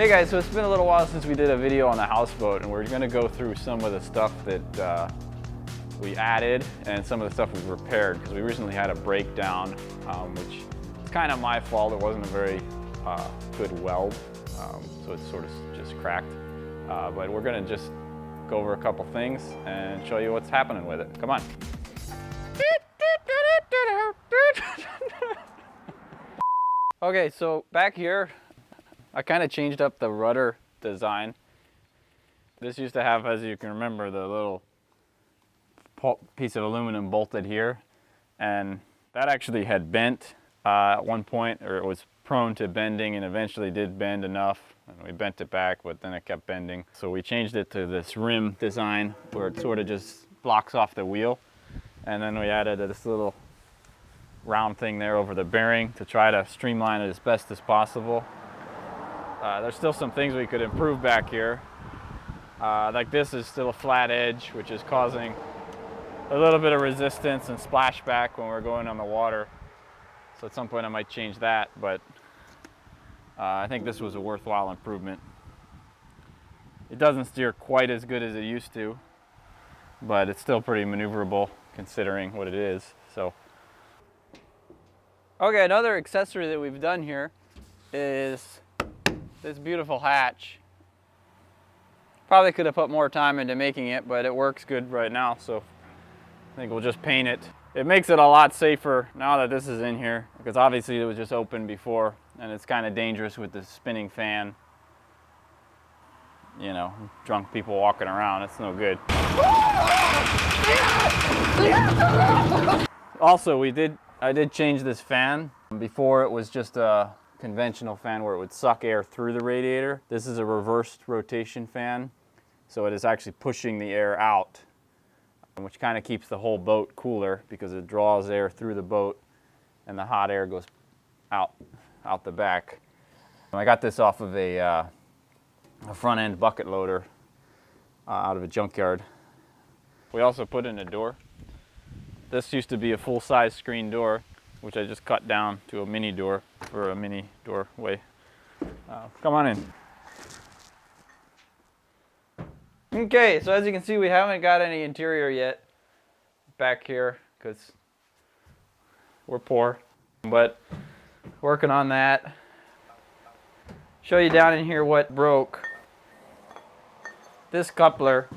Hey guys, so it's been a little while since we did a video on the houseboat, and we're going to go through some of the stuff that we added and some of the stuff we've repaired, because we recently had a breakdown, which is kind of my fault. It wasn't a very good weld, so it's sort of just cracked. But we're going to just go over a couple things and show you what's happening with it. Come on. Okay, so back here, I kind of changed up the rudder design. This used to have, as you can remember, the little piece of aluminum bolted here, and that actually had bent at one point, or it was prone to bending, and eventually did bend enough, and we bent it back, but then it kept bending. So we changed it to this rim design where it sort of just blocks off the wheel, and then we added this little round thing there over the bearing to try to streamline it as best as possible. There's still some things we could improve back here. Like this is still a flat edge, which is causing a little bit of resistance and splashback when we're going on the water. So at some point I might change that, but I think this was a worthwhile improvement. It doesn't steer quite as good as it used to, but it's still pretty maneuverable considering what it is. So, okay, another accessory that we've done here is this beautiful hatch. Probably could have put more time into making it, but it works good right now, so I think we'll just paint it. It makes it a lot safer now that this is in here, because obviously it was just open before, and it's kind of dangerous with the spinning fan. You know, drunk people walking around, it's no good. Also, I did change this fan. Before it was just a conventional fan where it would suck air through the radiator. This is a reversed rotation fan, so it is actually pushing the air out, which kind of keeps the whole boat cooler because it draws air through the boat and the hot air goes out the back. I got this off of a front end bucket loader out of a junkyard. We also put in a door. This used to be a full-size screen door, which I just cut down to a mini door for a mini doorway. Come on in. Okay, so as you can see, we haven't got any interior yet back here because we're poor, but working on that. Show you down in here what broke. This coupler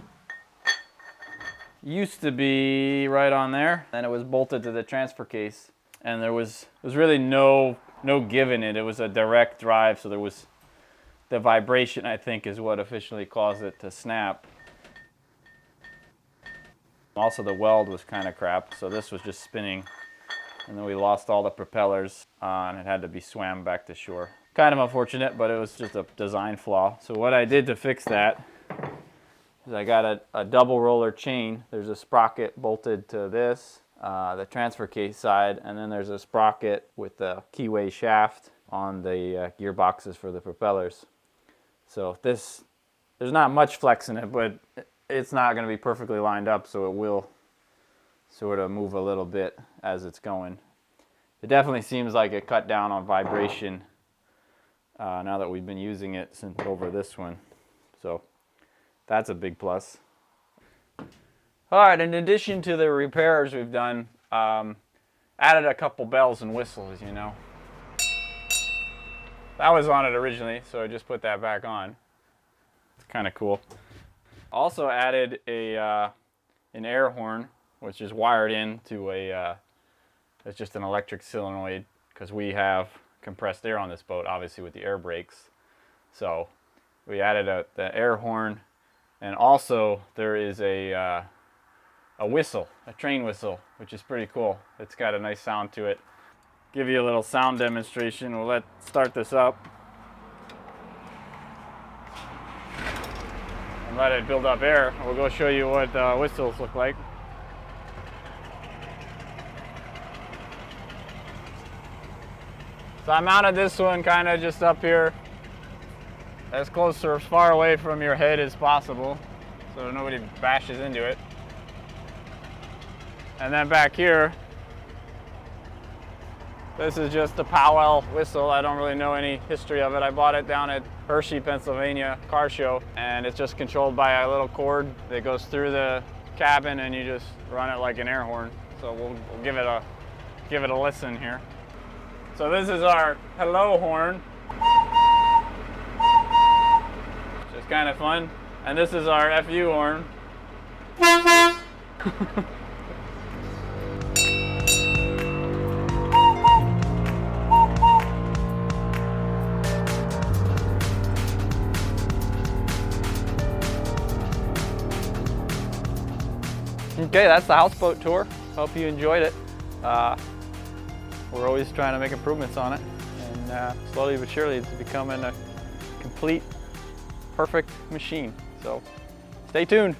used to be right on there, and it was bolted to the transfer case. And there was really no give in it. It was a direct drive, so there was the vibration, I think, is what officially caused it to snap. Also, the weld was kind of crap, so this was just spinning. And then we lost all the propellers, and it had to be swam back to shore. Kind of unfortunate, but it was just a design flaw. So what I did to fix that is I got a double roller chain. There's a sprocket bolted to this, the transfer case side, and then there's a sprocket with the keyway shaft on the gearboxes for the propellers. So there's not much flex in it, but it's not going to be perfectly lined up, so it will sort of move a little bit as it's going. It definitely seems like it cut down on vibration now that we've been using it since over this one. So that's a big plus. All right, in addition to the repairs we've done, added a couple bells and whistles, you know. That was on it originally, so I just put that back on. It's kind of cool. Also added an air horn, which is wired into it's just an electric solenoid, because we have compressed air on this boat, obviously with the air brakes. So we added the air horn, and also there is a whistle, a train whistle, which is pretty cool. It's got a nice sound to it. Give you a little sound demonstration. We'll start this up and let it build up air. We'll go show you what whistles look like. So I mounted this one kind of just up here, as close or as far away from your head as possible, so nobody bashes into it. And then back here, this is just a Powwow Whistle. I don't really know any history of it. I bought it down at Hershey, Pennsylvania car show, and it's just controlled by a little cord that goes through the cabin, and you just run it like an air horn. So we'll give it a listen here. So this is our hello horn, which is kind of fun, and this is our FU horn. Okay, that's the houseboat tour. Hope you enjoyed it. We're always trying to make improvements on it, and slowly but surely it's becoming a complete, perfect machine. So stay tuned.